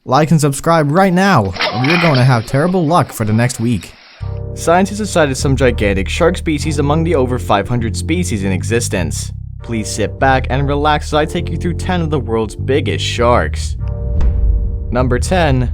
Like and subscribe right now, or you're going to have terrible luck for the next week. Scientists have cited some gigantic shark species among the over 500 species in existence. Please sit back and relax as I take you through 10 of the world's biggest sharks. Number 10.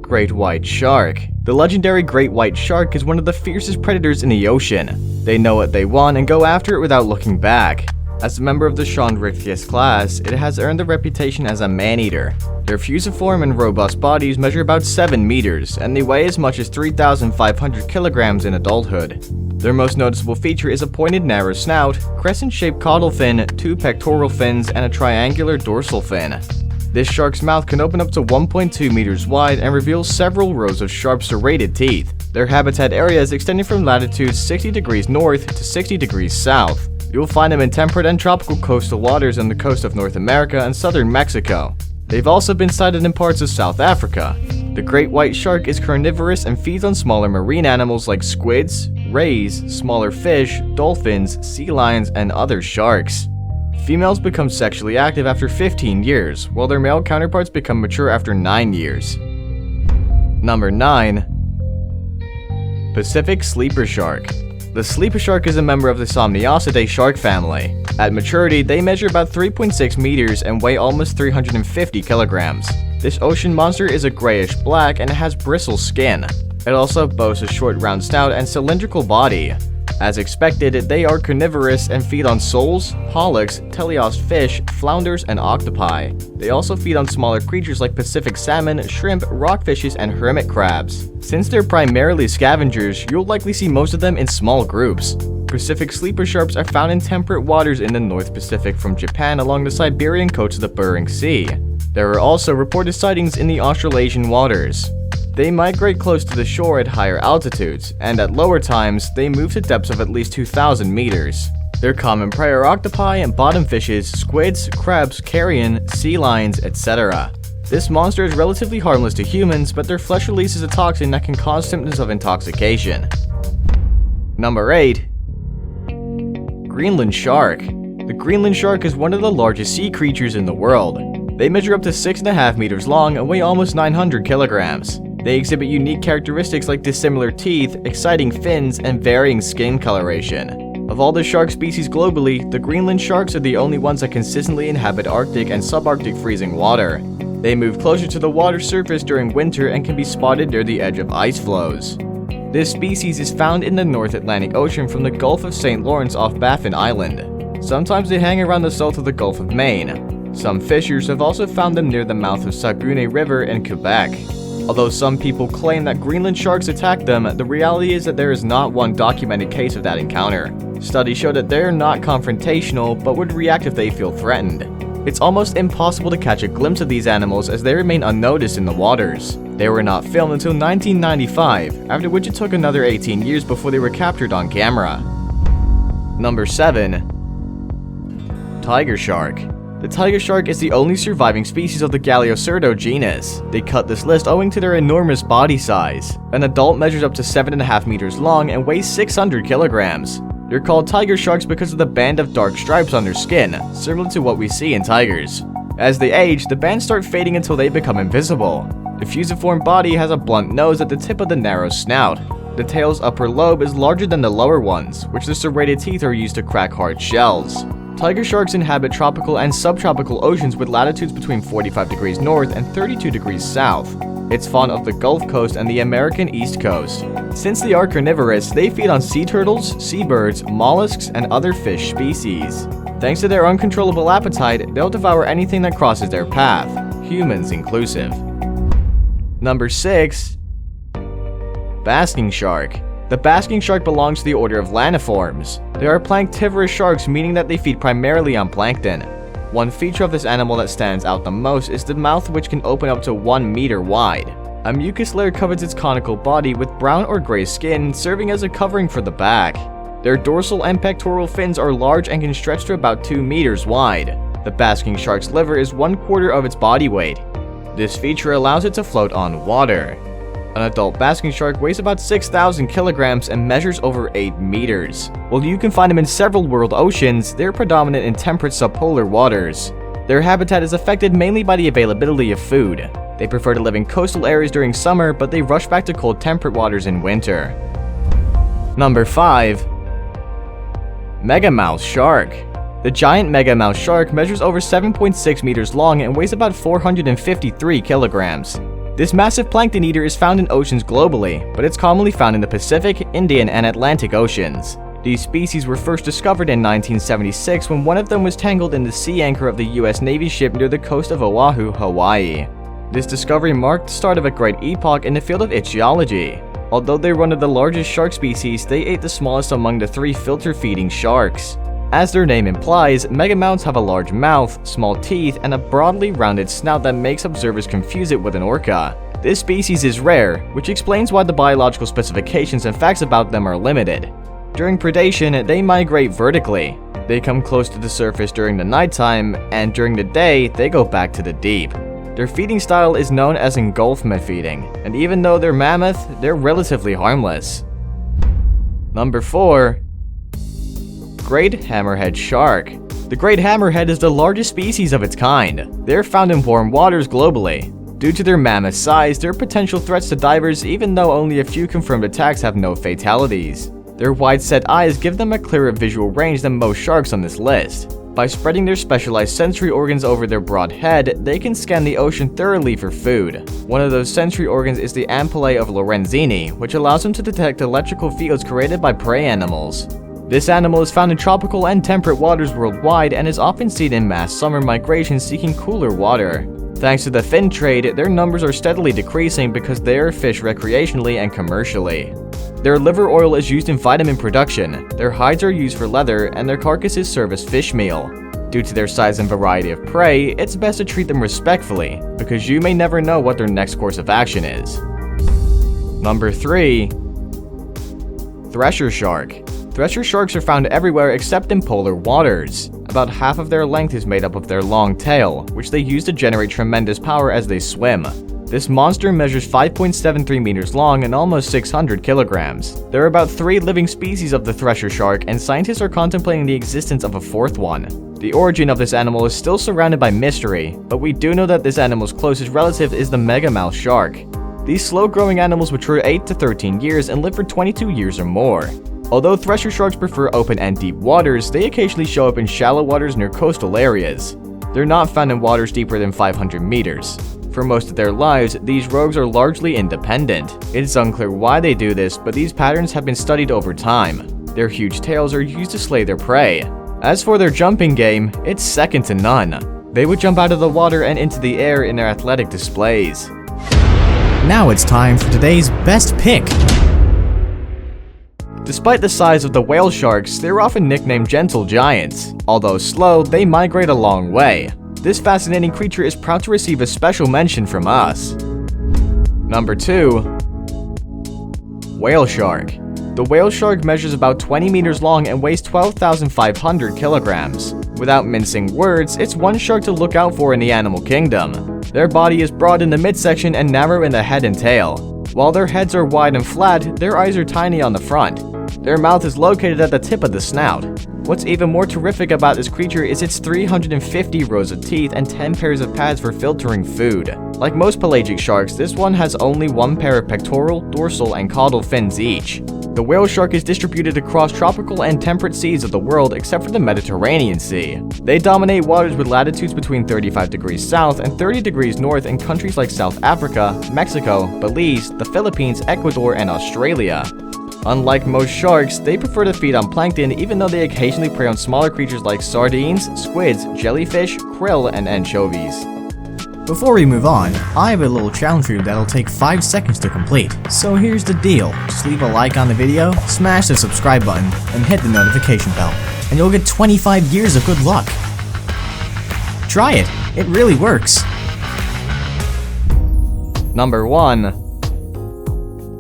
Great White Shark. The legendary great white shark is one of the fiercest predators in the ocean. They know what they want and go after it without looking back. As a member of the Chondrichthyes class, it has earned a reputation as a man-eater. Their fusiform and robust bodies measure about 7 meters, and they weigh as much as 3,500 kilograms in adulthood. Their most noticeable feature is a pointed narrow snout, crescent-shaped caudal fin, 2 pectoral fins, and a triangular dorsal fin. This shark's mouth can open up to 1.2 meters wide and reveals several rows of sharp serrated teeth. Their habitat area is extending from latitude 60 degrees north to 60 degrees south. You'll find them in temperate and tropical coastal waters on the coast of North America and southern Mexico. They've also been sighted in parts of South Africa. The great white shark is carnivorous and feeds on smaller marine animals like squids, rays, smaller fish, dolphins, sea lions, and other sharks. Females become sexually active after 15 years, while their male counterparts become mature after 9 years. Number 9. Pacific Sleeper Shark. The sleeper shark is a member of the Somniacidae shark family. At maturity, they measure about 3.6 meters and weigh almost 350 kilograms. This ocean monster is a grayish-black and has bristle skin. It also boasts a short round snout and cylindrical body. As expected, they are carnivorous and feed on soles, holics, teleost fish, flounders, and octopi. They also feed on smaller creatures like Pacific salmon, shrimp, rockfishes, and hermit crabs. Since they're primarily scavengers, you'll likely see most of them in small groups. Pacific sleeper sharks are found in temperate waters in the North Pacific from Japan along the Siberian coast of the Bering Sea. There are also reported sightings in the Australasian waters. They migrate close to the shore at higher altitudes, and at lower times, they move to depths of at least 2,000 meters. Their common prey are octopi and bottom fishes, squids, crabs, carrion, sea lions, etc. This monster is relatively harmless to humans, but their flesh releases a toxin that can cause symptoms of intoxication. Number 8. Greenland Shark. The Greenland shark is one of the largest sea creatures in the world. They measure up to 6.5 meters long and weigh almost 900 kilograms. They exhibit unique characteristics like dissimilar teeth, exciting fins, and varying skin coloration. Of all the shark species globally, the Greenland sharks are the only ones that consistently inhabit Arctic and subarctic freezing water. They move closer to the water surface during winter and can be spotted near the edge of ice floes. This species is found in the North Atlantic Ocean from the Gulf of St. Lawrence off Baffin Island. Sometimes they hang around the south of the Gulf of Maine. Some fishers have also found them near the mouth of Saguenay River in Quebec. Although some people claim that Greenland sharks attack them, the reality is that there is not one documented case of that encounter. Studies show that they're not confrontational, but would react if they feel threatened. It's almost impossible to catch a glimpse of these animals as they remain unnoticed in the waters. They were not filmed until 1995, after which it took another 18 years before they were captured on camera. Number 7. Tiger Shark. The tiger shark is the only surviving species of the Galiocerdo genus. They cut this list owing to their enormous body size. An adult measures up to 7.5 meters long and weighs 600 kilograms. They're called tiger sharks because of the band of dark stripes on their skin, similar to what we see in tigers. As they age, the bands start fading until they become invisible. The fusiform body has a blunt nose at the tip of the narrow snout. The tail's upper lobe is larger than the lower ones, which the serrated teeth are used to crack hard shells. Tiger sharks inhabit tropical and subtropical oceans with latitudes between 45 degrees north and 32 degrees south. It's fond of the Gulf Coast and the American East Coast. Since they are carnivorous, they feed on sea turtles, seabirds, mollusks, and other fish species. Thanks to their uncontrollable appetite, they'll devour anything that crosses their path, humans inclusive. Number 6. Basking Shark. The basking shark belongs to the order of laniforms. They are planktivorous sharks, meaning that they feed primarily on plankton. One feature of this animal that stands out the most is the mouth, which can open up to 1 meter wide. A mucus layer covers its conical body with brown or gray skin, serving as a covering for the back. Their dorsal and pectoral fins are large and can stretch to about 2 meters wide. The basking shark's liver is 1/4 of its body weight. This feature allows it to float on water. An adult basking shark weighs about 6,000 kilograms and measures over 8 meters. While you can find them in several world oceans, they're predominant in temperate subpolar waters. Their habitat is affected mainly by the availability of food. They prefer to live in coastal areas during summer, but they rush back to cold temperate waters in winter. Number 5. Megamouth shark. The giant megamouth shark measures over 7.6 meters long and weighs about 453 kilograms. This massive plankton eater is found in oceans globally, but it's commonly found in the Pacific, Indian, and Atlantic Oceans. These species were first discovered in 1976 when one of them was tangled in the sea anchor of the US Navy ship near the coast of Oahu, Hawaii. This discovery marked the start of a great epoch in the field of ichthyology. Although they're one of the largest shark species, they ate the smallest among the 3 filter-feeding sharks. As their name implies, megamouths have a large mouth, small teeth, and a broadly rounded snout that makes observers confuse it with an orca. This species is rare, which explains why the biological specifications and facts about them are limited. During predation, they migrate vertically. They come close to the surface during the nighttime, and during the day, they go back to the deep. Their feeding style is known as engulfment feeding, and even though they're mammoth, they're relatively harmless. Number 4. Great hammerhead shark. The great hammerhead is the largest species of its kind. They're found in warm waters globally. Due to their mammoth size, they're potential threats to divers even though only a few confirmed attacks have no fatalities. Their wide-set eyes give them a clearer visual range than most sharks on this list. By spreading their specialized sensory organs over their broad head, they can scan the ocean thoroughly for food. One of those sensory organs is the ampullae of Lorenzini, which allows them to detect electrical fields created by prey animals. This animal is found in tropical and temperate waters worldwide and is often seen in mass summer migrations seeking cooler water. Thanks to the fin trade, their numbers are steadily decreasing because they are fished recreationally and commercially. Their liver oil is used in vitamin production, their hides are used for leather, and their carcasses serve as fish meal. Due to their size and variety of prey, it's best to treat them respectfully, because you may never know what their next course of action is. Number 3. Thresher shark. Thresher sharks are found everywhere except in polar waters. About half of their length is made up of their long tail, which they use to generate tremendous power as they swim. This monster measures 5.73 meters long and almost 600 kilograms. There are about 3 living species of the thresher shark, and scientists are contemplating the existence of a 4th one. The origin of this animal is still surrounded by mystery, but we do know that this animal's closest relative is the megamouth shark. These slow-growing animals mature 8 to 13 years and live for 22 years or more. Although thresher sharks prefer open and deep waters, they occasionally show up in shallow waters near coastal areas. They're not found in waters deeper than 500 meters. For most of their lives, these rogues are largely independent. It is unclear why they do this, but these patterns have been studied over time. Their huge tails are used to slay their prey. As for their jumping game, it's second to none. They would jump out of the water and into the air in their athletic displays. Now it's time for today's best pick. Despite the size of the whale sharks, they're often nicknamed gentle giants. Although slow, they migrate a long way. This fascinating creature is proud to receive a special mention from us. Number 2. Whale shark. The whale shark measures about 20 meters long and weighs 12,500 kilograms. Without mincing words, it's one shark to look out for in the animal kingdom. Their body is broad in the midsection and narrow in the head and tail. While their heads are wide and flat, their eyes are tiny on the front. Their mouth is located at the tip of the snout. What's even more terrific about this creature is its 350 rows of teeth and 10 pairs of pads for filtering food. Like most pelagic sharks, this one has only 1 pair of pectoral, dorsal, and caudal fins each. The whale shark is distributed across tropical and temperate seas of the world except for the Mediterranean Sea. They dominate waters with latitudes between 35 degrees south and 30 degrees north in countries like South Africa, Mexico, Belize, the Philippines, Ecuador, and Australia. Unlike most sharks, they prefer to feed on plankton even though they occasionally prey on smaller creatures like sardines, squids, jellyfish, krill, and anchovies. Before we move on, I have a little challenge for you that'll take 5 seconds to complete. So here's the deal. Just leave a like on the video, smash the subscribe button, and hit the notification bell, and you'll get 25 years of good luck. Try it. It really works. Number 1.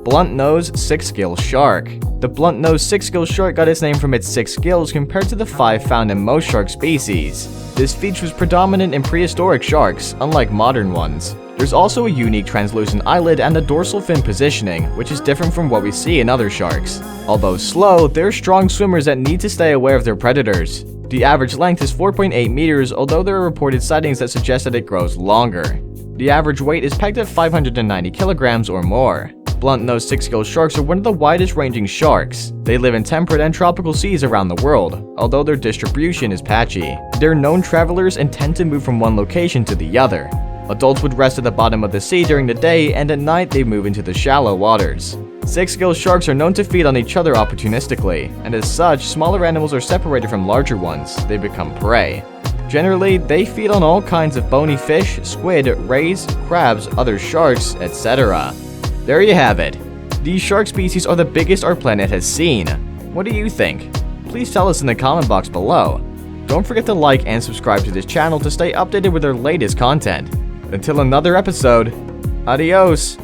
Blunt-nosed six-gill shark. The blunt-nosed six-gill shark got its name from its 6 gills compared to the 5 found in most shark species. This feature was predominant in prehistoric sharks, unlike modern ones. There's also a unique translucent eyelid and a dorsal fin positioning, which is different from what we see in other sharks. Although slow, they're strong swimmers that need to stay aware of their predators. The average length is 4.8 meters, although there are reported sightings that suggest that it grows longer. The average weight is pegged at 590 kilograms or more. Blunt-nosed six-gill sharks are one of the widest-ranging sharks. They live in temperate and tropical seas around the world, although their distribution is patchy. They're known travelers and tend to move from one location to the other. Adults would rest at the bottom of the sea during the day, and at night they move into the shallow waters. Six-gill sharks are known to feed on each other opportunistically, and as such, smaller animals are separated from larger ones. They become prey. Generally, they feed on all kinds of bony fish, squid, rays, crabs, other sharks, etc. There you have it. These shark species are the biggest our planet has seen. What do you think? Please tell us in the comment box below. Don't forget to like and subscribe to this channel to stay updated with our latest content. Until another episode, adios!